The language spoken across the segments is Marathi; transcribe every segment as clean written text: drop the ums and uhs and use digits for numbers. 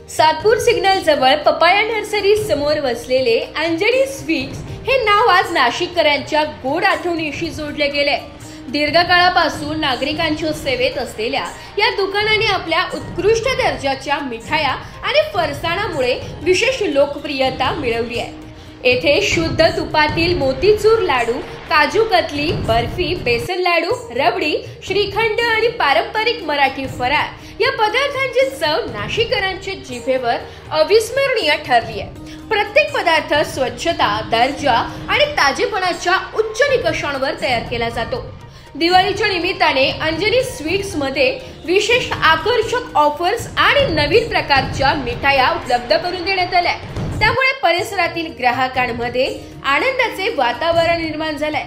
सातपूर सिग्नल जवळ पपाया नर्सरी समोर वसलेले अंजनी स्वीट्स हे नाव आज नाशिककरांच्या गोड आठवणीशी जोडले गेले। दीर्घकाळापासून नागरिकांच्या सेवेत असलेल्या या दुकानाने आपल्या उत्कृष्ट दर्जाच्या मिठाया आणि फरसाणामुळे विशेष लोकप्रियता मिळवली आहे। येथे शुद्ध तुपातील मोतीचूर लाडू, काजू कतली, बर्फी, बेसन लाडू, रबडी, श्रीखंड आणि पारंपरिक मराठी फराळ या पदार्थांची चव नाशिककरांच्या जिभेवर अविस्मरणीय ठरली आहे। प्रत्येक पदार्थ स्वच्छता, दर्जा आणि ताजेपणाच्या उच्च निकषांवर तयार केला जातो। दिवाळीच्या निमित्ताने अंजनी स्वीट्स मध्ये विशेष आकर्षक ऑफर्स आणि नवीन प्रकारच्या मिठाया उपलब्ध करून देण्यात आल्या। त्यामुळे परिसरातील ग्राहकांमध्ये आनंदाचे वातावरण निर्माण झालंय।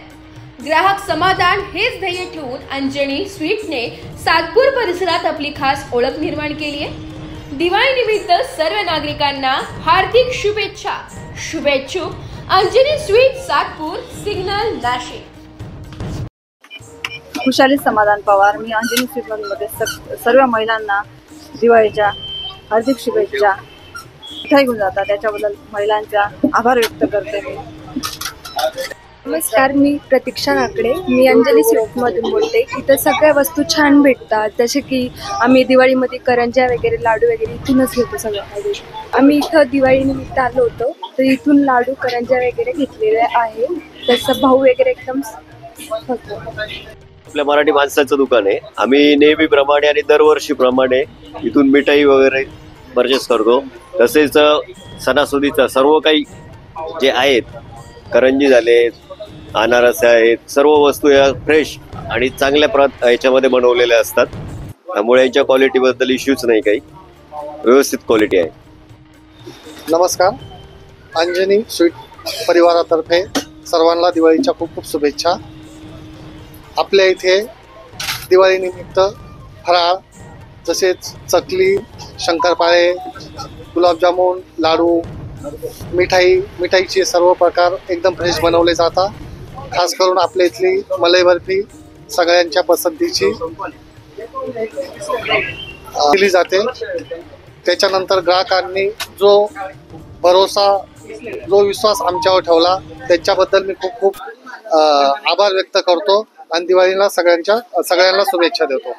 ग्राहक समाधान हेच ध्येय ठेवून अंजनी स्वीटने सातपूर परिसरात आपली खास ओळख निर्माण केली आहे। दिवाळी निमित्त सर्व नागरिकांना हार्दिक शुभेच्छा। शुभेच्छुक अंजनी स्वीट, सातपूर सिग्नल, नाशिक। खुशाली समाधान पवार। मी अंजनी स्वीटमध्ये सर्व महिलांना दिवाळीच्या हार्दिक शुभेच्छा। मिठाई घेऊन जातात त्याच्याबद्दल महिलांचा आभार व्यक्त करते मी। नमस्कार, मी प्रतीक्षा काकडे। मी अंजनी स्वीटमधून बोलते। इथं सगळ्या वस्तू छान भेटतात, जसे की आम्ही दिवाळीमध्ये करंज्या वगैरे, लाडू वगैरे इथूनच घेतो सगळं। आम्ही इथं दिवाळीनिमित्त आलो होतो, तर इथून लाडू, करंज्या वगैरे घेतलेले आहे। तसं भाऊ वगैरे एकदम आपल्या मराठी माणसाचं दुकान आहे। आम्ही नेहमीप्रमाणे आणि दरवर्षीप्रमाणे इथून मिठाई वगैरे परचेस करतो। तसेच सणासुदीचं सर्व काही जे आहेत, करंजी झाले, अनारस आहेत, सर्व वस्तू या फ्रेश आणि चांगल्या याच्यामध्ये बनवलेल्या असतात। त्यामुळे यांच्या क्वालिटीबद्दल इश्यूज नाही, काही व्यवस्थित क्वालिटी आहे। नमस्कार, अंजनी स्वीट परिवारातर्फे सर्वांना दिवाळीच्या खूप खूप शुभेच्छा। आपल्या इथे दिवाळीनिमित्त फराळ तसेच चकली, शंकरपाळे, गुलाबजामुन, लाडू, मिठाईचे सर्व प्रकार एकदम फ्रेश बनवले जातात। खास करून आपल्या इथली मलाई बर्फी सगळ्यांच्या पसंतीची दिली जाते। त्याच्यानंतर ग्राहकांनी जो भरोसा, जो विश्वास आमच्यावर ठेवला त्याच्याबद्दल मी खूप खूप आभार व्यक्त करतो आणि दिवाळीला सगळ्यांना शुभेच्छा देतो।